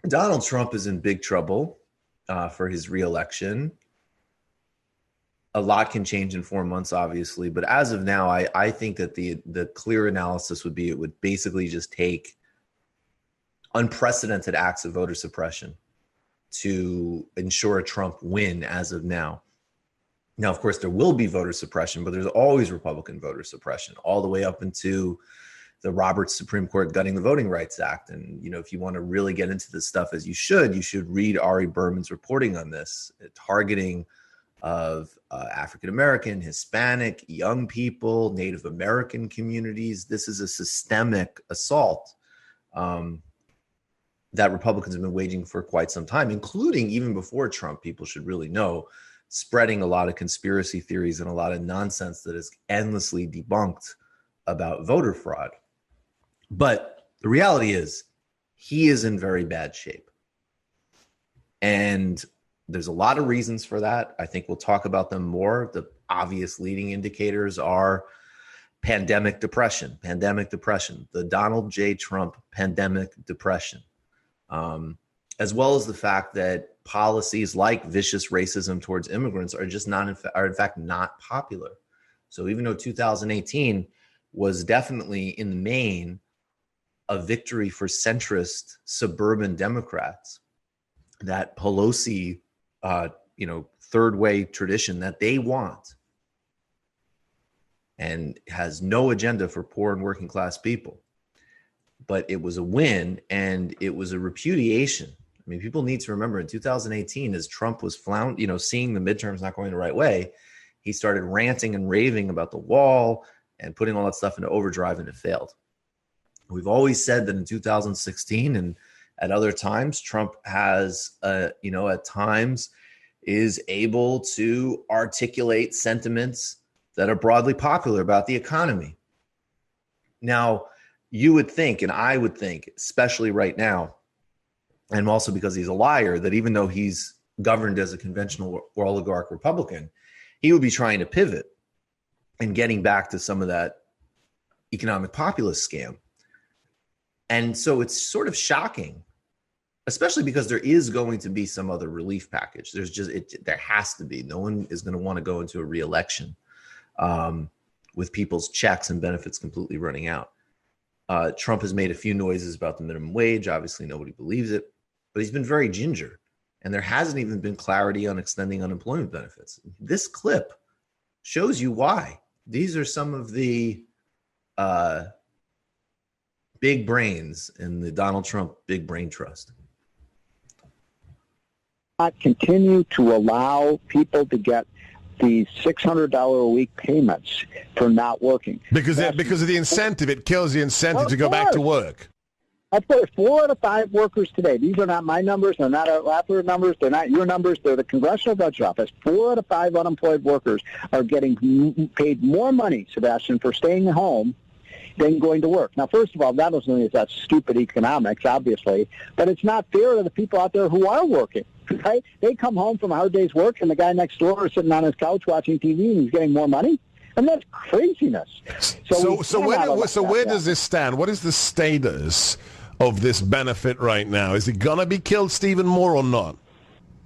Donald Trump is in big trouble for his reelection. A lot can change in 4 months, obviously, but as of now, I think that the clear analysis would be it would basically just take unprecedented acts of voter suppression to ensure a Trump win as of now. Now, of course, there will be voter suppression, but there's always Republican voter suppression all the way up into the Roberts Supreme Court gutting the Voting Rights Act. And, you know, if you want to really get into this stuff as you should read Ari Berman's reporting on this, targeting of African-American, Hispanic, young people, Native American communities. This is a systemic assault that Republicans have been waging for quite some time, including even before Trump. People should really know, spreading a lot of conspiracy theories and a lot of nonsense that is endlessly debunked about voter fraud. But the reality is he is in very bad shape. And there's a lot of reasons for that. I think we'll talk about them more. The obvious leading indicators are pandemic depression, the Donald J. Trump pandemic depression, as well as the fact that policies like vicious racism towards immigrants are just in fact not popular. So even though 2018 was definitely in the main a victory for centrist suburban Democrats, that Pelosi, third way tradition that they want, and has no agenda for poor and working class people. But it was a win, and it was a repudiation. I mean, people need to remember in 2018, as Trump was seeing the midterms not going the right way, he started ranting and raving about the wall and putting all that stuff into overdrive, and it failed. We've always said that in 2016 and at other times, Trump has, at times is able to articulate sentiments that are broadly popular about the economy. Now, you would think, and I would think, especially right now, and also because he's a liar, that even though he's governed as a conventional oligarch Republican, he would be trying to pivot and getting back to some of that economic populist scam. And so it's sort of shocking, especially because there is going to be some other relief package. There has to be. No one is going to want to go into a re-election with people's checks and benefits completely running out. Trump has made a few noises about the minimum wage. Obviously, nobody believes it, but he's been very ginger. And there hasn't even been clarity on extending unemployment benefits. This clip shows you why. These are some of the big brains in the Donald Trump Big Brain Trust. Not continue to allow people to get these $600 a week payments for not working. Because of the incentive. It kills the incentive to go back to work. I've put 4 out of 5 workers today. These are not my numbers. They're not our Laffer numbers. They're not your numbers. They're the Congressional Budget Office. 4 out of 5 unemployed workers are getting paid more money, Sebastian, for staying home than going to work. Now, first of all, that doesn't mean that's stupid economics, obviously, but it's not fair to the people out there who are working. Right? They come home from a hard day's work, and the guy next door is sitting on his couch watching TV, and he's getting more money. And that's craziness. So where does this stand? What is the status of this benefit right now? Is it going to be killed, Stephen Moore, or not?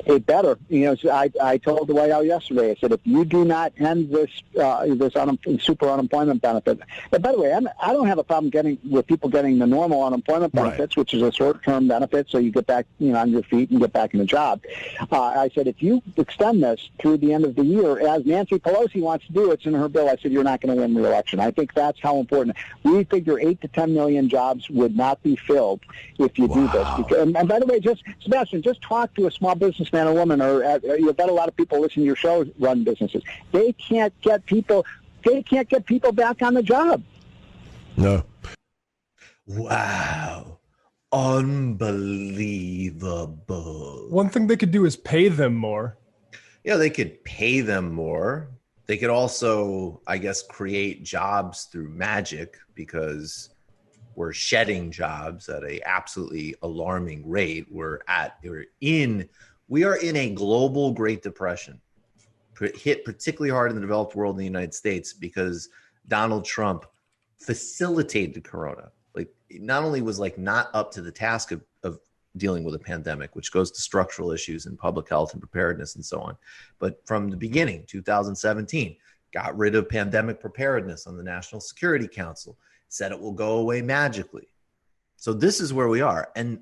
It better. I told the White House yesterday, I said, if you do not end this super unemployment benefit, but by the way, I don't have a problem with people getting the normal unemployment benefits, right, which is a short-term benefit, so you get back on your feet and get back in a job. I said, if you extend this through the end of the year, as Nancy Pelosi wants to do, it's in her bill, I said, you're not going to win the election. I think that's how important. We figure 8 to 10 million jobs would not be filled if you do this. And by the way, Sebastian, just talk to a small businessman or woman, or you bet a lot of people listen to your show run businesses. They can't get people back on the job. No. Wow. Unbelievable. One thing they could do is pay them more. Yeah, they could pay them more. They could also, I guess, create jobs through magic, because we're shedding jobs at a absolutely alarming rate. We are in a global Great Depression, hit particularly hard in the developed world in the United States because Donald Trump facilitated Corona. Like, not only was like not up to the task of dealing with a pandemic, which goes to structural issues in public health and preparedness and so on, but from the beginning, 2017, got rid of pandemic preparedness on the National Security Council, said it will go away magically. So this is where we are. And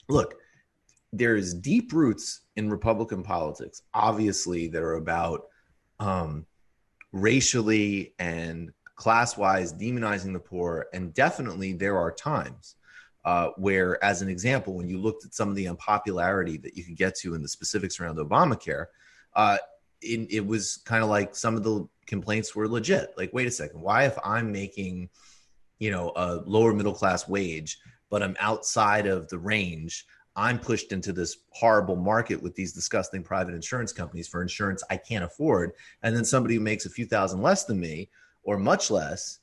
look, there's deep roots in Republican politics, obviously, that are about racially and class-wise demonizing the poor. And definitely there are times where, as an example, when you looked at some of the unpopularity that you could get to in the specifics around Obamacare, it was kind of like some of the complaints were legit. Like, wait a second, why if I'm making, a lower middle class wage, but I'm outside of the range, I'm pushed into this horrible market with these disgusting private insurance companies for insurance I can't afford. And then somebody who makes a few thousand less than me or much less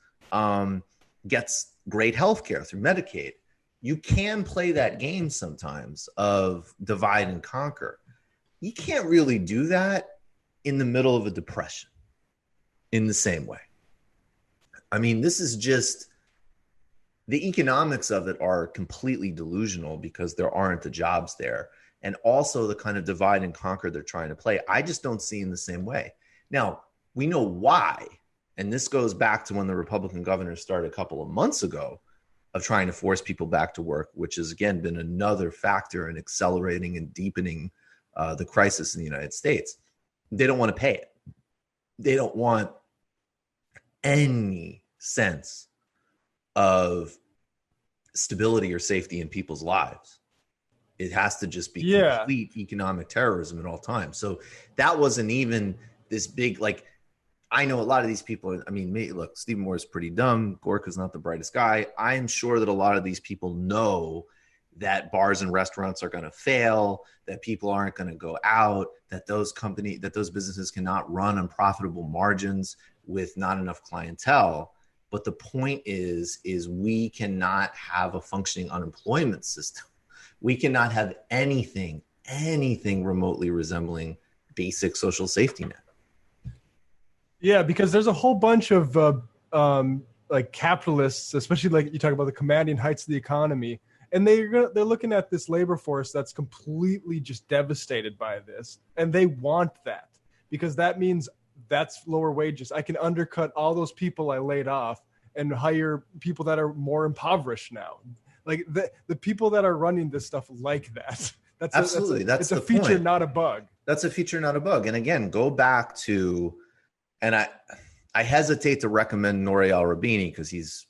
gets great health care through Medicaid. You can play that game sometimes of divide and conquer. You can't really do that in the middle of a depression in the same way. I mean, this is just, the economics of it are completely delusional because there aren't the jobs there. And also the kind of divide and conquer they're trying to play, I just don't see in the same way. Now, we know why. And this goes back to when the Republican governors started a couple of months ago of trying to force people back to work, which has, again, been another factor in accelerating and deepening the crisis in the United States. They don't want to pay it. They don't want any sense of stability or safety in people's lives. It has to just be complete economic terrorism at all times. So that wasn't even this big, like, I know a lot of these people, I mean, look, Stephen Moore is pretty dumb. Gorka's not the brightest guy. I am sure that a lot of these people know that bars and restaurants are going to fail, that people aren't going to go out, that those businesses cannot run on profitable margins with not enough clientele. But the point is we cannot have a functioning unemployment system. We cannot have anything remotely resembling basic social safety net. Yeah, because there's a whole bunch of like capitalists, especially like you talk about the commanding heights of the economy, and they're looking at this labor force that's completely just devastated by this, and they want that because that means that's lower wages. I can undercut all those people I laid off and hire people that are more impoverished now. Like the people that are running this stuff like that. That's absolutely. It's a feature, point. Not a bug. That's a feature, not a bug. And again, go back to, and I hesitate to recommend Nouri al-Rabini because he's,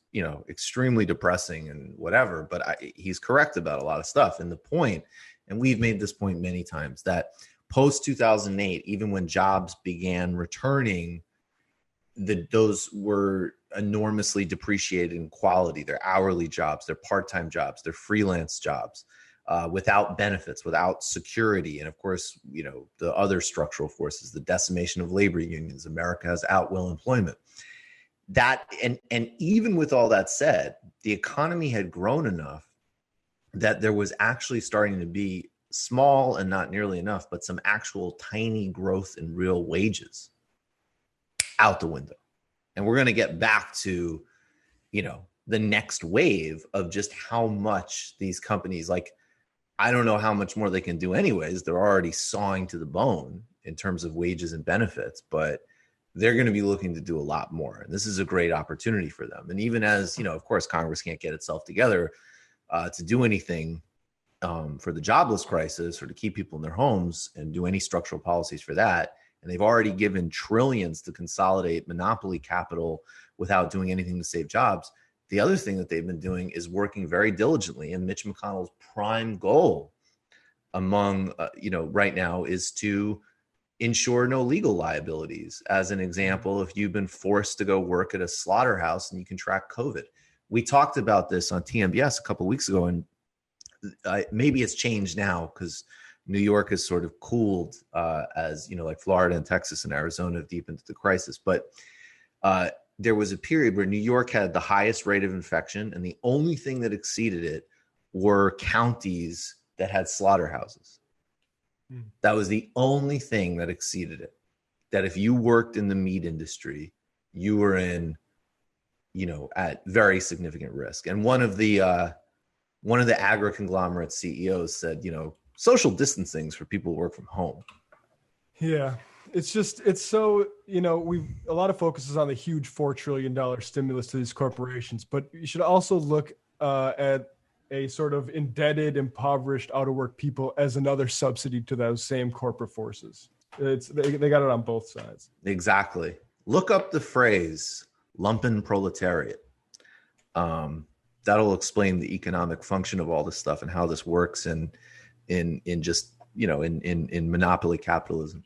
extremely depressing and whatever, but he's correct about a lot of stuff. And the point, and we've made this point many times, that post 2008, even when jobs began returning, those were enormously depreciated in quality. Their hourly jobs, their part-time jobs, their freelance jobs, without benefits, without security. And of course, the other structural forces, the decimation of labor unions. America has at-will employment. That, and even with all that said, the economy had grown enough that there was actually starting to be small and not nearly enough, but some actual tiny growth in real wages out the window. And we're going to get back to, the next wave of just how much these companies, like, I don't know how much more they can do anyways. They're already sawing to the bone in terms of wages and benefits, but they're going to be looking to do a lot more. And this is a great opportunity for them. And even as, of course, Congress can't get itself together to do anything for the jobless crisis or to keep people in their homes and do any structural policies for that. And they've already given trillions to consolidate monopoly capital without doing anything to save jobs. The other thing that they've been doing is working very diligently. And Mitch McConnell's prime goal among, right now is to ensure no legal liabilities. As an example, if you've been forced to go work at a slaughterhouse and you contract COVID. We talked about this on TMBS a couple of weeks ago, and maybe it's changed now because New York has sort of cooled as, like Florida and Texas and Arizona have deepened the crisis. But there was a period where New York had the highest rate of infection, and the only thing that exceeded it were counties that had slaughterhouses. That was the only thing that exceeded it. That if you worked in the meat industry, you were in at very significant risk. And one of the agri-conglomerate CEOs said, social distancing for people who work from home. Yeah. It's so, a lot of focus is on the huge $4 trillion stimulus to these corporations, but you should also look at a sort of indebted, impoverished, out of work people as another subsidy to those same corporate forces. They got it on both sides. Exactly. Look up the phrase lumpen proletariat. That'll explain the economic function of all this stuff and how this works in just, in monopoly capitalism.